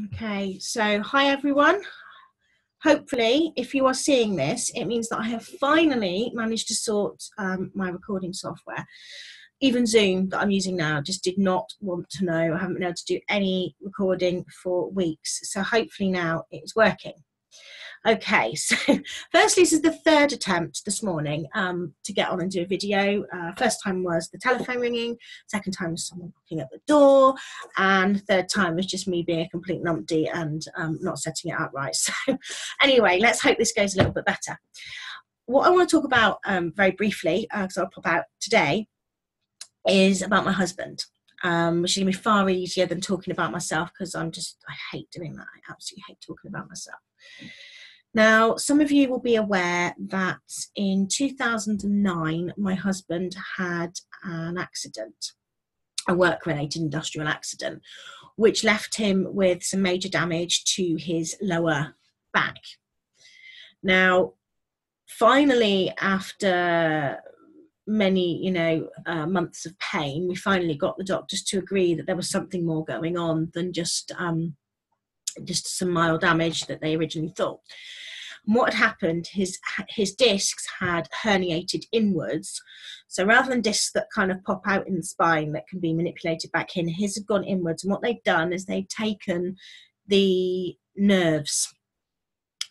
Okay, so hi everyone. Hopefully, if you are seeing this, it means that I have finally managed to sort my recording software. Even Zoom that I'm using now just did not want to know. I haven't been able to do any recording for weeks. So hopefully now it's working. Okay, so firstly, this is the third attempt this morning to get on and do a video. First time was the telephone ringing, second time was someone knocking at the door, and third time was just me being a complete numpty and not setting it up right. So anyway, let's hope this goes a little bit better. What I want to talk about very briefly, because I'll pop out today, is about my husband. Which is going to be far easier than talking about myself, because I hate doing that. I absolutely hate talking about myself. Now, some of you will be aware that in 2009, my husband had an accident, a work-related industrial accident, which left him with some major damage to his lower back. Now, finally, after many, months of pain, we finally got the doctors to agree that there was something more going on than just some mild damage that they originally thought. And what had happened, his discs had herniated inwards. So rather than discs that kind of pop out in the spine that can be manipulated back in, his had gone inwards. And what they'd done is they'd taken the nerves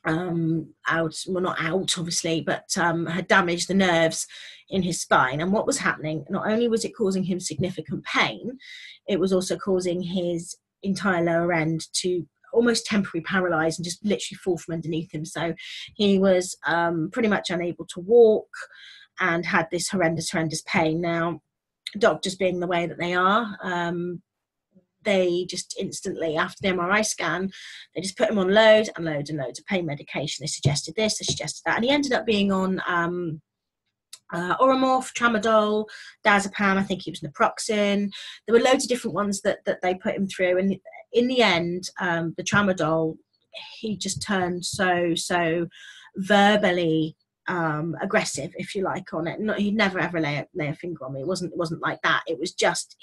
out, well, not out obviously, but had damaged the nerves in his spine. And what was happening, not only was it causing him significant pain, it was also causing his entire lower end to almost temporarily paralyzed and just literally fall from underneath him. So he was pretty much unable to walk and had this horrendous pain. Now, doctors being the way that they are, they just instantly, after the MRI scan, they just put him on loads and loads of pain medication. They suggested this, they suggested that, and he ended up being on Oromorph, Tramadol, Diazepam. I think he was naproxen. There were loads of different ones that they put him through, and in the end, the Tramadol, he just turned so verbally aggressive, if you like, on it. He'd never ever lay a finger on me. It wasn't like that. It was just,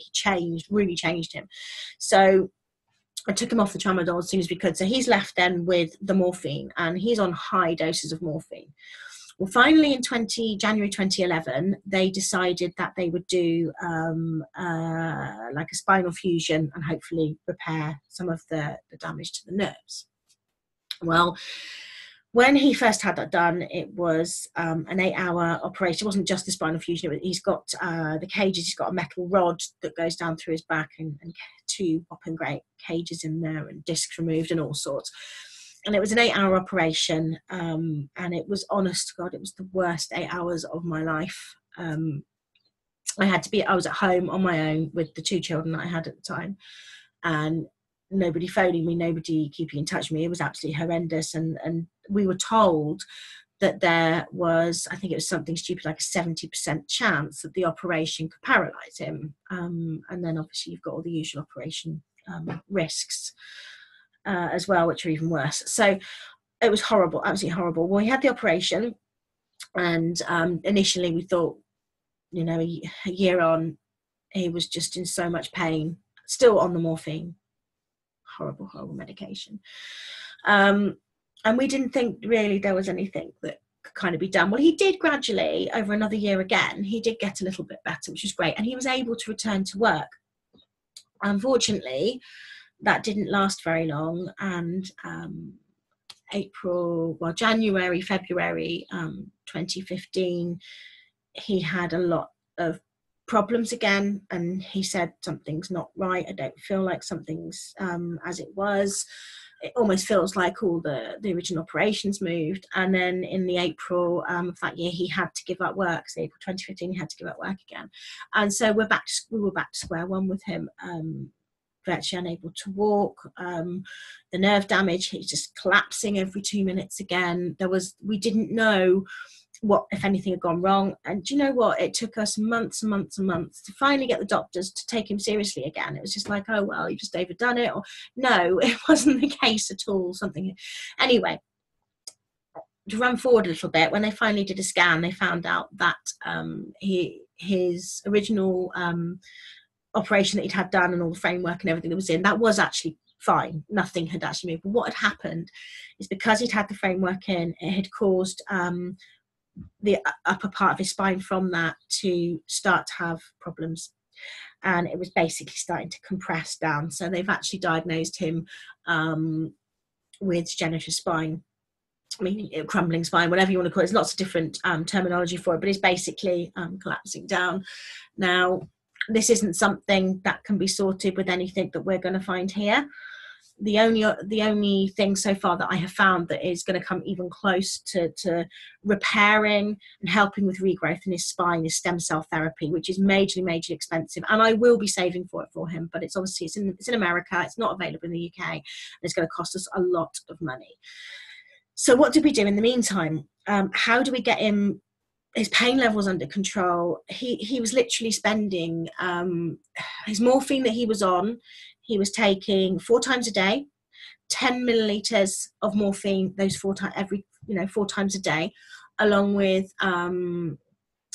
really changed him. So I took him off the Tramadol as soon as we could. So he's left then with the morphine, and he's on high doses of morphine. Well, finally in January 2011, they decided that they would do like a spinal fusion and hopefully repair some of the damage to the nerves. Well, when he first had that done, it was an 8-hour operation. It wasn't just the spinal fusion. He's got the cages. He's got a metal rod that goes down through his back, and 2 whopping great cages in there, and discs removed and all sorts. And it was an 8-hour operation, and it was, honest to God, it was the worst 8 hours of my life. I was at home on my own with the 2 children that I had at the time, and nobody phoning me, nobody keeping in touch with me. It was absolutely horrendous. And we were told that there was, I think it was something stupid like a 70% chance that the operation could paralyze him. And then obviously you've got all the usual operation risks as well, which are even worse. So it was horrible, absolutely horrible. Well, he had the operation, and initially we thought, a year on, he was just in so much pain, still on the morphine. Horrible medication. And we didn't think really there was anything that could kind of be done. Well, he did gradually, over another year again, he did get a little bit better, which was great, and he was able to return to work. Unfortunately, that didn't last very long, and January, February 2015, he had a lot of problems again, and he said, something's not right, I don't feel like something's as it was. It almost feels like all the original operations moved. And then in the April of that year, he had to give up work. So April 2015, he had to give up work again. And so we were back to square one with him, virtually unable to walk. The nerve damage, he's just collapsing every 2 minutes again. We didn't know what, if anything, had gone wrong. And do you know what? It took us months and months and months to finally get the doctors to take him seriously again. It was just like, oh, well, you've just overdone it. Or no, it wasn't the case at all. Anyway, to run forward a little bit, when they finally did a scan, they found out that his original operation that he'd had done, and all the framework and everything that was in, that was actually fine, nothing had actually moved. But what had happened is, because he'd had the framework in, it had caused the upper part of his spine from that to start to have problems, and it was basically starting to compress down. So they've actually diagnosed him with degenerative spine, I mean, crumbling spine, whatever you want to call it. There's lots of different terminology for it, but it's basically collapsing down. Now, this isn't something that can be sorted with anything that we're going to find here. The only thing so far that I have found that is going to come even close to repairing and helping with regrowth in his spine is stem cell therapy, which is majorly expensive, and I will be saving for it for him. But it's obviously it's in America. It's not available in the UK, and it's going to cost us a lot of money. So what did we do in the meantime? How do we get his pain levels under control? He was literally spending his morphine that he was on. He was taking 4 times a day, 10 milliliters of morphine, those 4 times a day, along with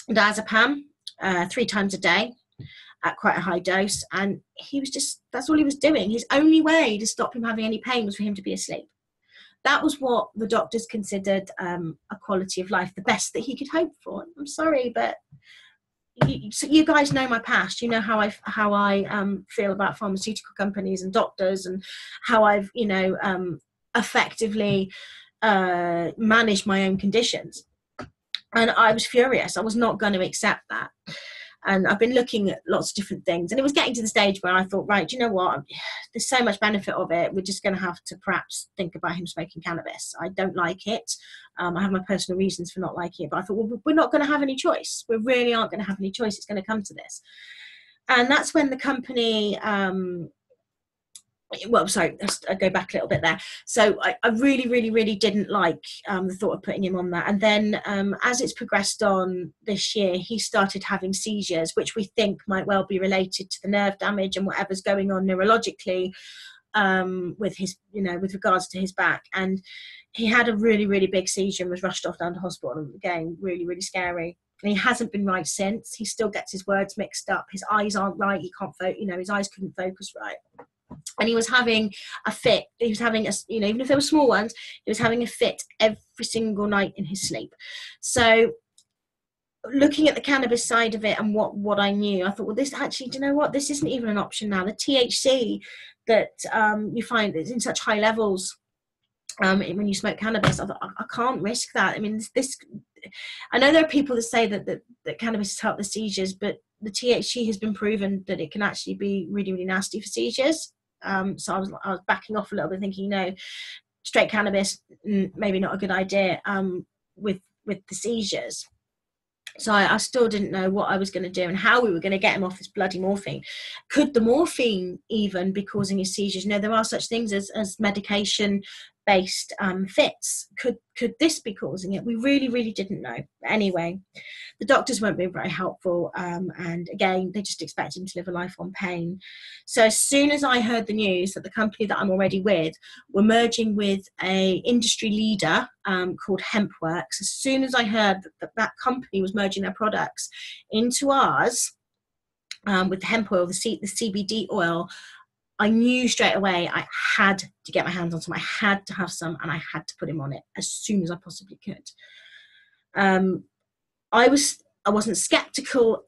diazepam 3 times a day at quite a high dose. And that's all he was doing. His only way to stop him having any pain was for him to be asleep. That was what the doctors considered a quality of life, the best that he could hope for. I'm sorry, but you guys know my past. You know how I feel about pharmaceutical companies and doctors, and how I've effectively managed my own conditions. And I was furious. I was not going to accept that. And I've been looking at lots of different things, and it was getting to the stage where I thought, right, do you know what? There's so much benefit of it. We're just going to have to perhaps think about him smoking cannabis. I don't like it. I have my personal reasons for not liking it, but I thought, well, we're not going to have any choice. We really aren't going to have any choice. It's going to come to this. And that's when the company, well, sorry, I go back a little bit there. So I really didn't like the thought of putting him on that. And then as it's progressed on this year, he started having seizures, which we think might well be related to the nerve damage and whatever's going on neurologically with his, with regards to his back. And he had a really big seizure and was rushed off down to hospital. And again, really scary. And he hasn't been right since. He still gets his words mixed up. His eyes aren't right. He can't focus. His eyes couldn't focus right. And he was having a fit. He was having even if they were small ones, he was having a fit every single night in his sleep. So looking at the cannabis side of it and what I knew, I thought, well, this actually, do you know what? This isn't even an option now. The THC that you find is in such high levels when you smoke cannabis, I thought, I can't risk that. I mean, I know there are people that say that cannabis has helped the seizures, but the THC has been proven that it can actually be really nasty for seizures. So I was backing off a little bit, thinking, no, straight cannabis, maybe not a good idea with the seizures. So I still didn't know what I was going to do and how we were going to get him off this bloody morphine. Could the morphine even be causing his seizures? There are such things as medication-based fits. Could this be causing it? We really didn't know. Anyway, the doctors weren't being very helpful, and again, they just expected him to live a life on pain. So as soon as I heard the news that the company that I'm already with were merging with a industry leader called Hempworx, as soon as I heard that company was merging their products into ours with the hemp oil, the CBD oil, I knew straight away I had to get my hands on some. I had to have some, and I had to put him on it as soon as I possibly could. I wasn't skeptical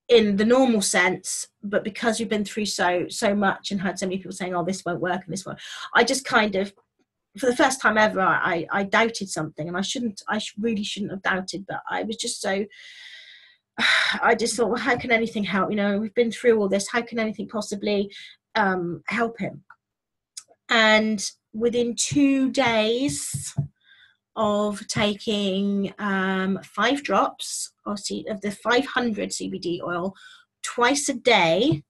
in the normal sense, but because we've been through so much and heard so many people saying, oh, this won't work and this won't, I just kind of, for the first time ever, I doubted something, and I really shouldn't have doubted, but I was just so, I just thought, well, how can anything help? We've been through all this. How can anything possibly help him? And within 2 days of taking 5 drops of the 500 CBD oil twice a day,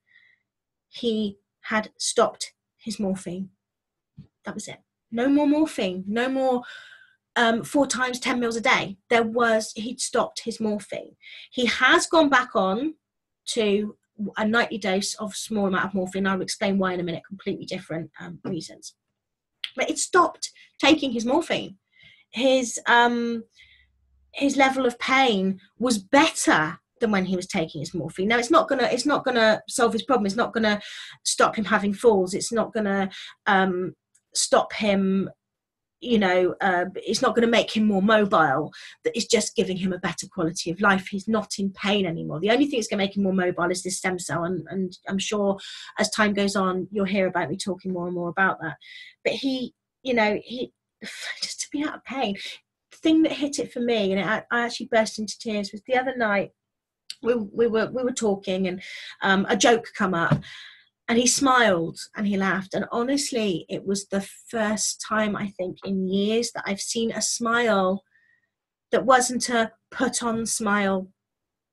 he had stopped his morphine. That was it. No more morphine. No more 4 times 10 mils a day. He'd stopped his morphine. He has gone back on to a nightly dose of small amount of morphine. I'll explain why in a minute, completely different reasons. But it stopped taking his morphine. His level of pain was better than when he was taking his morphine. Now, it's not gonna solve his problem. It's not gonna stop him having falls. It's not gonna stop him, you know, it's not going to make him more mobile. That is just giving him a better quality of life. He's not in pain anymore. The only thing that's going to make him more mobile is this stem cell, and I'm sure as time goes on you'll hear about me talking more and more about that. But he, you know, he just to be out of pain. The thing that hit it for me, and I actually burst into tears, was the other night we were talking, and a joke come up, and he smiled and he laughed. And honestly, it was the first time, I think, in years that I've seen a smile that wasn't a put on smile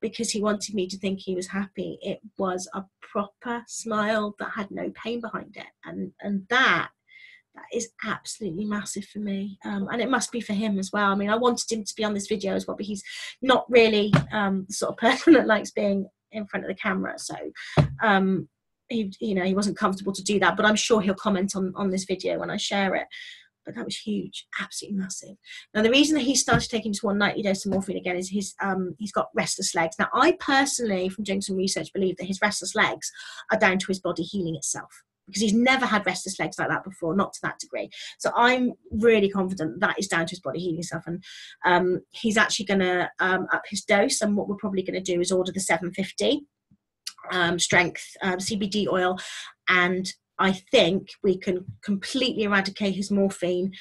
because he wanted me to think he was happy. It was a proper smile that had no pain behind it. And that is absolutely massive for me. And it must be for him as well. I mean, I wanted him to be on this video as well, but he's not really the sort of person that likes being in front of the camera. So, he, you know, he wasn't comfortable to do that, but I'm sure he'll comment on this video when I share it. But that was huge, absolutely massive. Now, the reason that he started taking just one nightly dose of morphine again is he's got restless legs. Now, I personally, from doing some research, believe that his restless legs are down to his body healing itself, because he's never had restless legs like that before, not to that degree. So I'm really confident that is down to his body healing itself. And he's actually going to up his dose, and what we're probably going to do is order the 750 strength CBD oil, and I think we can completely eradicate his morphine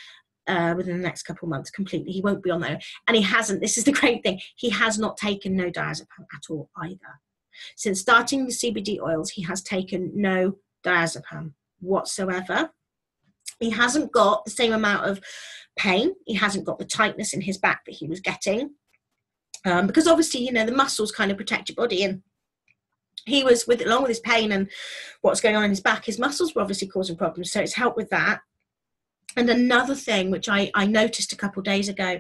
within the next couple of months. Completely. He won't be on there, and he hasn't, this is the great thing, he has not taken no diazepam at all either. Since starting the CBD oils, he has taken no diazepam whatsoever. He hasn't got the same amount of pain. He hasn't got the tightness in his back that he was getting, because obviously, you know, the muscles kind of protect your body, and he was, along with his pain and what's going on in his back, his muscles were obviously causing problems. So it's helped with that. And another thing, which I noticed a couple of days ago,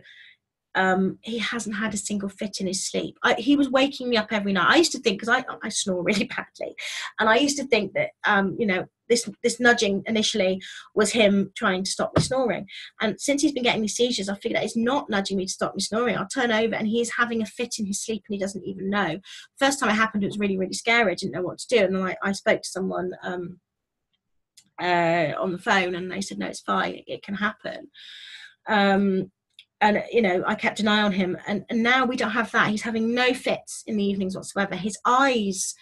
he hasn't had a single fit in his sleep. He was waking me up every night. I used to think, because I snore really badly, and I used to think that, you know, this nudging initially was him trying to stop me snoring. And since he's been getting these seizures, I figured out it's not nudging me to stop me snoring. I'll turn over and he's having a fit in his sleep and he doesn't even know. First time it happened, it was really, really scary. I didn't know what to do. And then I spoke to someone on the phone, and they said, no, it's fine. It can happen. And, you know, I kept an eye on him, and now we don't have that. He's having no fits in the evenings whatsoever. His eyes,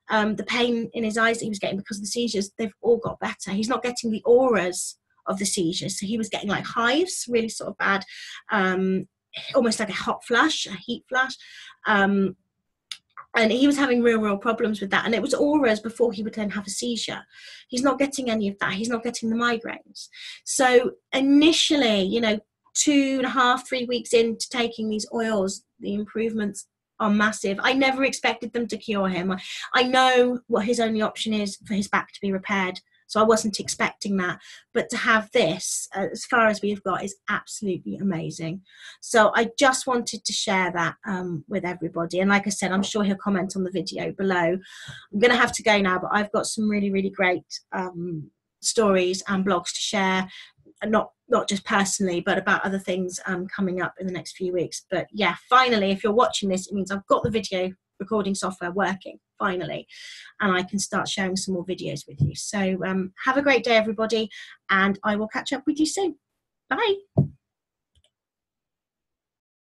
the pain in his eyes that he was getting because of the seizures, they've all got better. He's not getting the auras of the seizures. So he was getting like hives, really sort of bad, almost like a hot flash, a heat flash. And he was having real problems with that. And it was auras before he would then have a seizure. He's not getting any of that. He's not getting the migraines. So initially, you know, 2.5, 3 weeks into taking these oils, the improvements are massive. I never expected them to cure him. I know what his only option is for his back to be repaired, so I wasn't expecting that. But to have this, as far as we've got, is absolutely amazing. So I just wanted to share that with everybody. And like I said, I'm sure he'll comment on the video below. I'm going to have to go now, but I've got some really great stories and blogs to share. Not just personally, but about other things coming up in the next few weeks. But yeah, finally, if you're watching this, it means I've got the video recording software working, finally, and I can start sharing some more videos with you. So have a great day, everybody, and I will catch up with you soon. Bye.